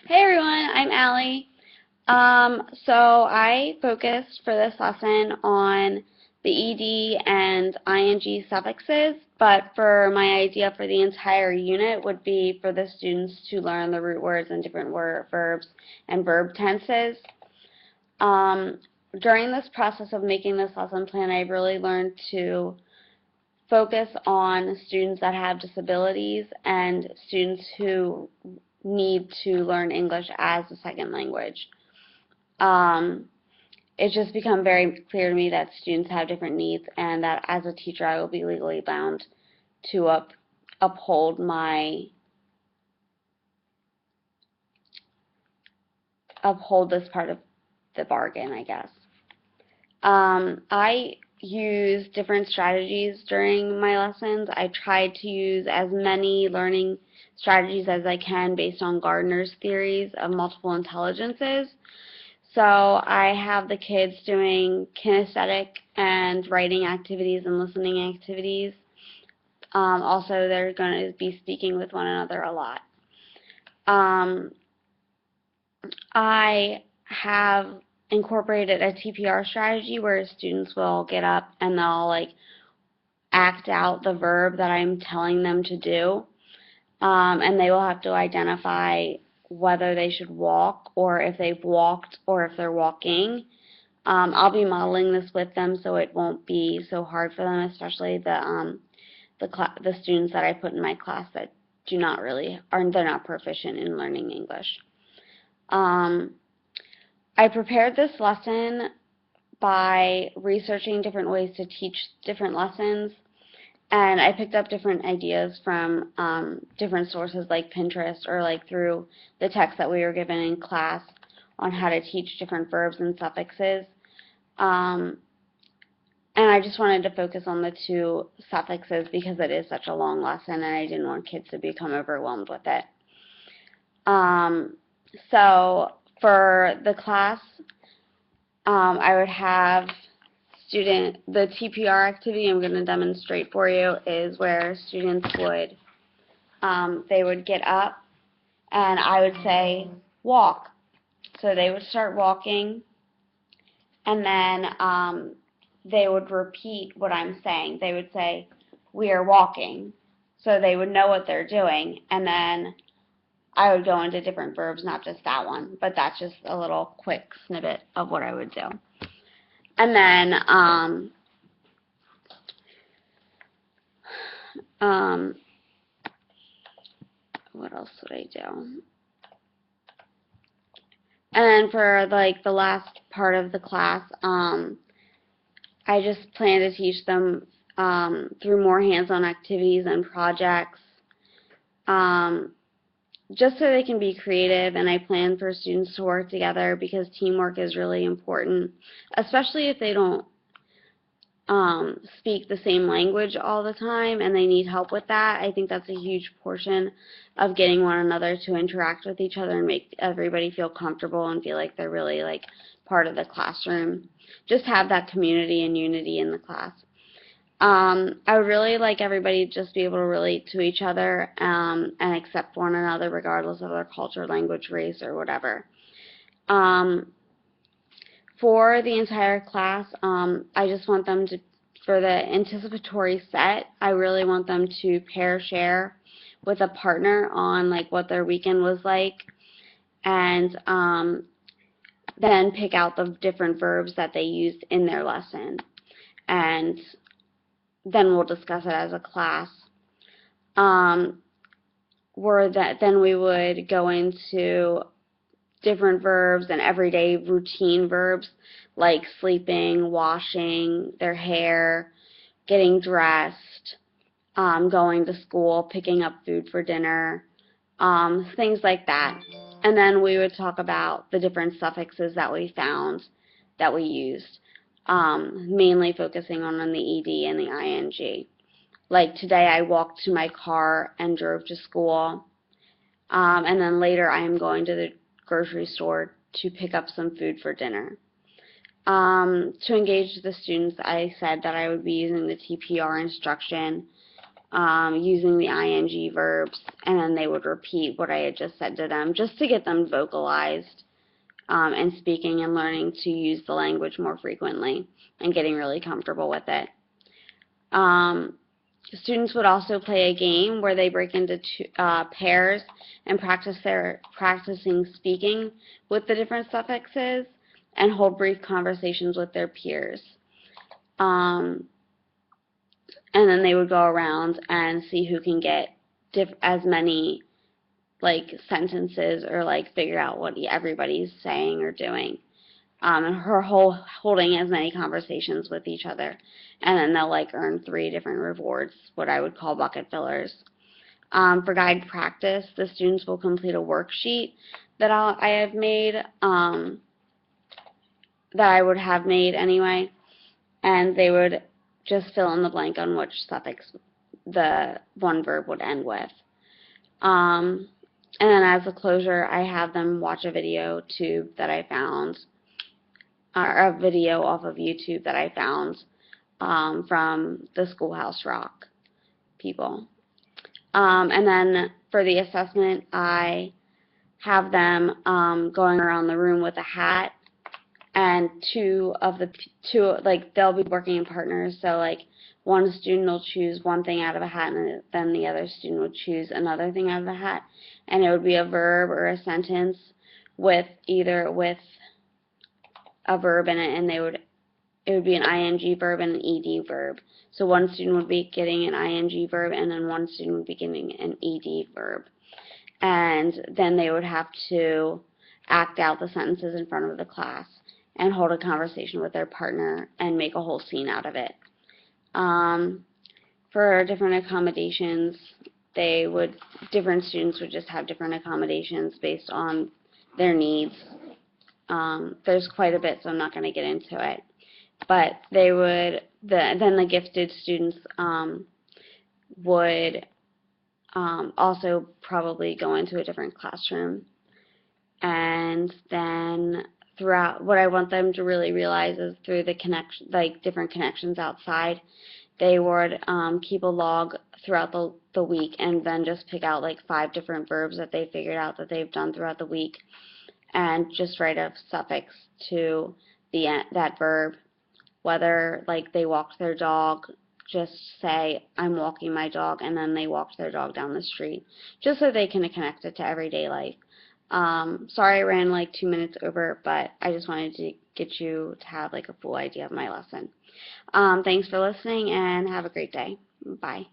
Hey everyone, I'm Allie. So I focused for this lesson on the ED and ING suffixes, but for my idea for the entire unit would be for the students to learn the root words and different verbs and verb tenses. Um, During this process of making this lesson plan, I really learned to focus on students that have disabilities and students who need to learn English as a second language. Um, it's just become very clear to me that students have different needs and that as a teacher I will be legally bound to uphold this part of the bargain, I guess. I use different strategies during my lessons. I try to use as many learning strategies as I can based on Gardner's theories of multiple intelligences. So I have the kids doing kinesthetic and writing activities and listening activities. Also, they're going to be speaking with one another a lot. I have incorporated a TPR strategy where students will get up and they'll act out the verb that I'm telling them to do, and they will have to identify whether they should walk or if they've walked or if they're walking. I'll be modeling this with them so it won't be so hard for them, especially the students that I put in my class that they're not proficient in learning English. I prepared this lesson by researching different ways to teach different lessons, and I picked up different ideas from different sources like Pinterest or through the text that we were given in class on how to teach different verbs and suffixes. And I just wanted to focus on the two suffixes because it is such a long lesson and I didn't want kids to become overwhelmed with it. So for the class, I would have the TPR activity I'm going to demonstrate for you is where students would, they would get up and I would say, walk. So they would start walking and then they would repeat what I'm saying. They would say, we are walking. So they would know what they're doing. And then I would go into different verbs, not just that one, but that's just a little quick snippet of what I would do. And then what else would I do? And then for the last part of the class, I just plan to teach them through more hands-on activities and projects, just so they can be creative, and I plan for students to work together because teamwork is really important, especially if they don't speak the same language all the time and they need help with that. I think that's a huge portion of getting one another to interact with each other and make everybody feel comfortable and feel like they're really part of the classroom. Just have that community and unity in the class. I would really like everybody to just be able to relate to each other and accept one another regardless of their culture, language, race, or whatever. For the entire class, I just want them to, for the anticipatory set, I really want them to pair share with a partner on what their weekend was like, and then pick out the different verbs that they used in their lesson, and then we'll discuss it as a class. Then we would go into different verbs and everyday routine verbs like sleeping, washing their hair, getting dressed, going to school, picking up food for dinner, things like that. And then we would talk about the different suffixes that we found that we used, mainly focusing on the ED and the ING. Like today I walked to my car and drove to school, and then later I am going to the grocery store to pick up some food for dinner. To engage the students, I said that I would be using the TPR instruction using the ing verbs, and then they would repeat what I had just said to them just to get them vocalized and speaking and learning to use the language more frequently and getting really comfortable with it. Students would also play a game where they break into pairs and practicing speaking with the different suffixes and hold brief conversations with their peers. And then they would go around and see who can get as many like sentences or like figure out what everybody's saying or doing. And holding as many conversations with each other. And then they'll like earn 3 different rewards, what I would call bucket fillers. For guide practice, the students will complete a worksheet that I have made, that I would have made anyway, and they would just fill in the blank on which suffix the one verb would end with. And then as a closure, I have them watch a video tube that I found, or a video off of YouTube that I found from the Schoolhouse Rock people. And then for the assessment, I have them going around the room with a hat, and two, like they'll be working in partners, so like one student will choose one thing out of a hat and then the other student would choose another thing out of the hat, and it would be a verb or a sentence with a verb in it, and it would be an ing verb and an ed verb. So one student would be getting an ing verb, and then one student would be getting an ed verb. And then they would have to act out the sentences in front of the class and hold a conversation with their partner and make a whole scene out of it. For different accommodations, different students would just have different accommodations based on their needs. There's quite a bit, so I'm not going to get into it. But they would, then the gifted students would also probably go into a different classroom. And then throughout, what I want them to really realize is through the different connections outside, they would keep a log throughout the week and then just pick out like 5 different verbs that they figured out that they've done throughout the week, and just write a suffix to that verb. Whether like they walked their dog, just say, I'm walking my dog, and then they walked their dog down the street, just so they can connect it to everyday life. Sorry I ran like 2 minutes over, but I just wanted to get you to have like a full idea of my lesson. Thanks for listening, and have a great day. Bye.